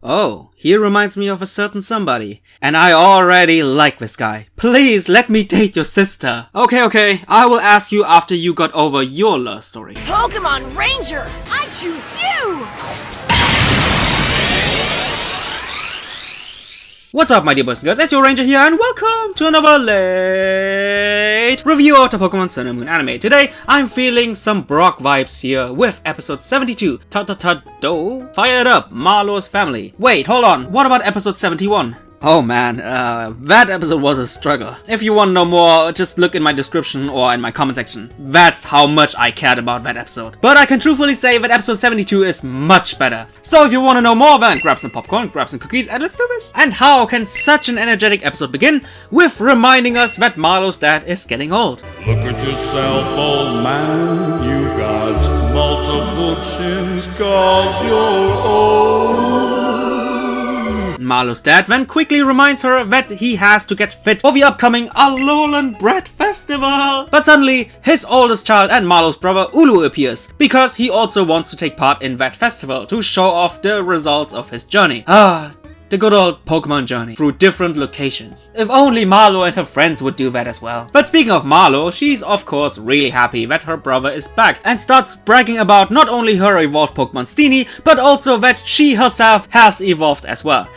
Oh, he reminds me of a certain somebody. And I already like this guy. Please let me date your sister. Okay, I will ask you after you got over your love story. Pokemon Ranger, I choose you! What's up, my dear boys and girls, it's your Ranger here, and welcome to another late review of the Pokemon Sun and Moon anime. Today, I'm feeling some Brock vibes here with episode 72, Fired Up, MALLOWS Family. Wait, hold on, what about episode 71? Oh man, that episode was a struggle. If you want to know more, just look in my description or in my comment section. That's how much I cared about that episode. But I can truthfully say that episode 72 is much better. So if you want to know more, then grab some popcorn, grab some cookies, and let's do this. And how can such an energetic episode begin? With reminding us that Marlow's dad is getting old. Look at yourself, old man. You got multiple chins 'cause you're old. Marlow's dad then quickly reminds her that he has to get fit for the upcoming Alolan Bread Festival. But suddenly, his oldest child and Marlow's brother Ulu appears, because he also wants to take part in that festival to show off the results of his journey. The good old Pokemon journey through different locations. If only Mallow and her friends would do that as well. But speaking of Mallow, she's of course really happy that her brother is back and starts bragging about not only her evolved Pokemon Steenie, but also that she herself has evolved as well.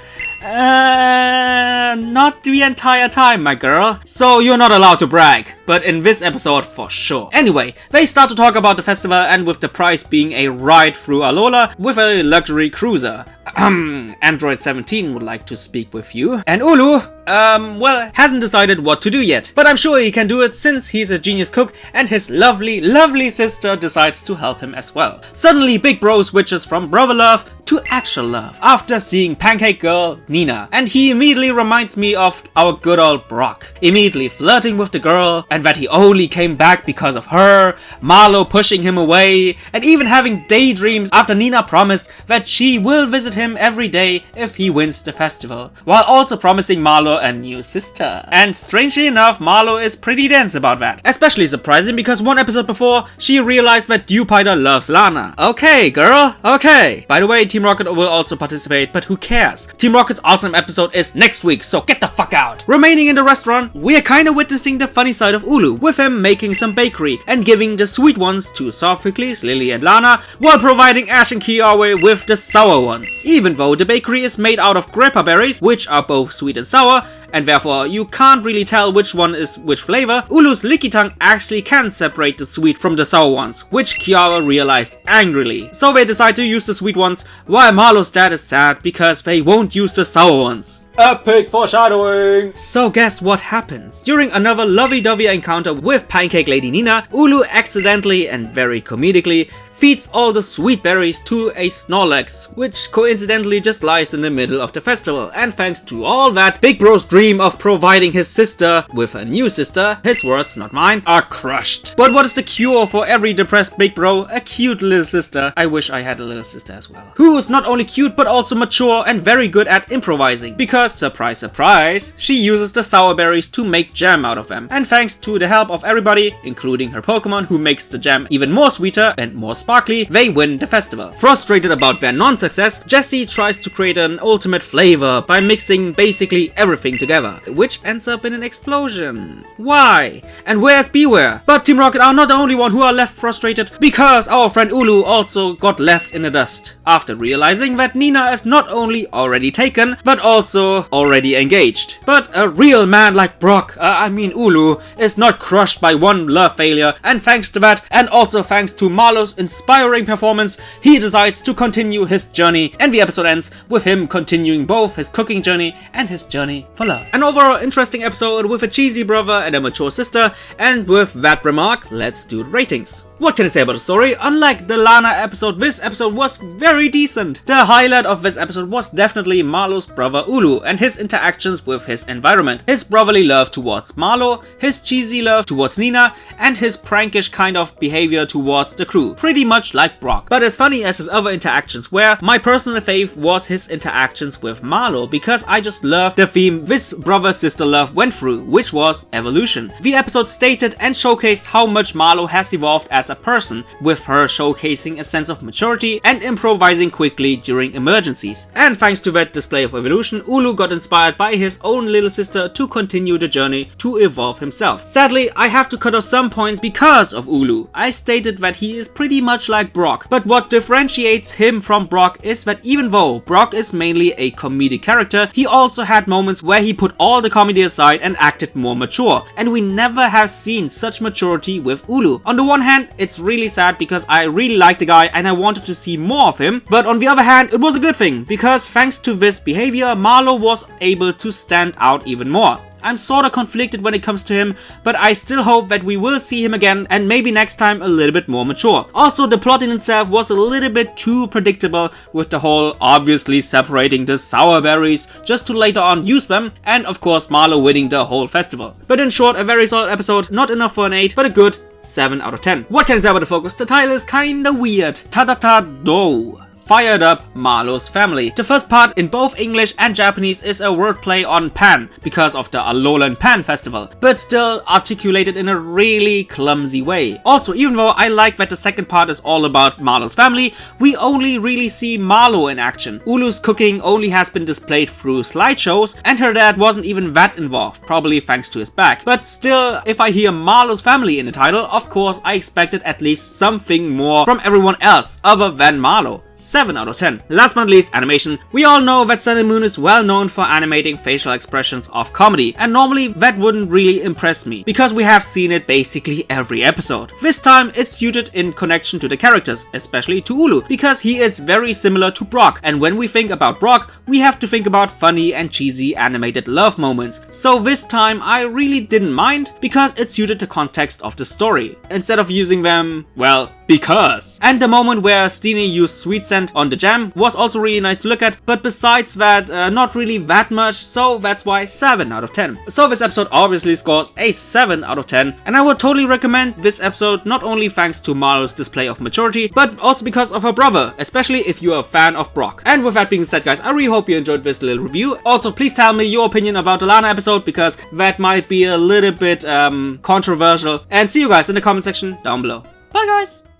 Not the entire time, my girl. So you're not allowed to brag, but in this episode for sure. Anyway, they start to talk about the festival, and with the prize being a ride through Alola with a luxury cruiser. Android 17 would like to speak with you. And Ulu, well, hasn't decided what to do yet. But I'm sure he can do it since he's a genius cook and his lovely sister decides to help him as well. Suddenly, Big Bro switches from brother love to actual love after seeing Pancake Girl Nina. And he immediately reminds me of our good old Brock. Immediately flirting with the girl, and that he only came back because of her, Mallow pushing him away, and even having daydreams after Nina promised that she will visit him every day if he wins the festival, while also promising Mallow a new sister. And strangely enough, Mallow is pretty dense about that. Especially surprising because one episode before, she realized that Dewpider loves Lana. Okay, girl, okay. By the way, Team Rocket will also participate, but who cares? Team Rocket's awesome episode is next week, so get the fuck out. Remaining in the restaurant, we are kinda witnessing the funny side of Ulu, with him making some bakery and giving the sweet ones to Sophocles, Lily and Lana, while providing Ash and Kiawe with the sour ones. Even though the bakery is made out of grappa berries, which are both sweet and sour, and therefore you can't really tell which one is which flavor, Ulu's licky tongue actually can separate the sweet from the sour ones, which Kiara realized angrily. So they decide to use the sweet ones, while Marlow's dad is sad because they won't use the sour ones. Epic foreshadowing! So guess what happens? During another lovey-dovey encounter with Pancake Lady Nina, Ulu accidentally and very comedically feeds all the sweet berries to a Snorlax, which coincidentally just lies in the middle of the festival. And thanks to all that, Big Bro's dream of providing his sister with a new sister, his words not mine, are crushed. But what is the cure for every depressed Big Bro? A cute little sister. I wish I had a little sister as well. Who is not only cute but also mature and very good at improvising. Because, surprise surprise, she uses the sour berries to make jam out of them. And thanks to the help of everybody, including her Pokemon who makes the jam even more sweeter and more sparkly, they win the festival. Frustrated about their non-success, Jessie tries to create an ultimate flavor by mixing basically everything together, which ends up in an explosion. Why? And where's Beware? But Team Rocket are not the only one who are left frustrated, because our friend Ulu also got left in the dust after realizing that Nina is not only already taken, but also already engaged. But a real man like Brock, Ulu, is not crushed by one love failure, and thanks to that, and also thanks to Marlow's inspiring performance, he decides to continue his journey, and the episode ends with him continuing both his cooking journey and his journey for love. An overall interesting episode with a cheesy brother and a mature sister, and with that remark, let's do the ratings. What can I say about the story? Unlike the Lana episode, this episode was very decent. The highlight of this episode was definitely Marlow's brother Ulu and his interactions with his environment. His brotherly love towards Marlow, his cheesy love towards Nina, and his prankish kind of behavior towards the crew. Pretty much like Brock. But as funny as his other interactions were, my personal fave was his interactions with Mallow, because I just loved the theme this brother-sister love went through, which was evolution. The episode stated and showcased how much Mallow has evolved as a a person, with her showcasing a sense of maturity and improvising quickly during emergencies. And thanks to that display of evolution, Ulu got inspired by his own little sister to continue the journey to evolve himself. Sadly, I have to cut off some points because of Ulu. I stated that he is pretty much like Brock, but what differentiates him from Brock is that even though Brock is mainly a comedic character, he also had moments where he put all the comedy aside and acted more mature, and we never have seen such maturity with Ulu. On the one hand, it's really sad because I really like the guy and I wanted to see more of him, but on the other hand, it was a good thing because thanks to this behavior, Mallow was able to stand out even more. I'm sorta conflicted when it comes to him, but I still hope that we will see him again and maybe next time a little bit more mature. Also, the plot in itself was a little bit too predictable with the whole obviously separating the sour berries just to later on use them, and of course Mallow winning the whole festival. But in short, a very solid episode, not enough for an 8, but a good 7 out of 10. What can I say about the focus? The title is kinda weird. Ta-da-ta-do. Fired Up Mallow's Family. The first part in both English and Japanese is a wordplay on Pan because of the Alolan Pan Festival, but still articulated in a really clumsy way. Also, even though I like that the second part is all about Mallow's family, we only really see Mallow in action. Ulu's cooking only has been displayed through slideshows and her dad wasn't even that involved, probably thanks to his back. But still, if I hear Mallow's family in the title, of course I expected at least something more from everyone else other than Mallow. 7 out of 10. Last but not least, animation. We all know that Sun and Moon is well known for animating facial expressions of comedy, and normally that wouldn't really impress me, because we have seen it basically every episode. This time it's suited in connection to the characters, especially to Ulu, because he is very similar to Brock, and when we think about Brock, we have to think about funny and cheesy animated love moments. So this time I really didn't mind, because it suited the context of the story, instead of using them, well, because. And the moment where Steenie used sweet scent on the jam was also really nice to look at, but besides that, not really that much, so that's why 7 out of 10. So this episode obviously scores a 7 out of 10, and I would totally recommend this episode not only thanks to Mallow's display of maturity, but also because of her brother, especially if you are a fan of Brock. And with that being said guys, I really hope you enjoyed this little review. Also, please tell me your opinion about the Lana episode, because that might be a little bit controversial, and see you guys in the comment section down below. Bye guys!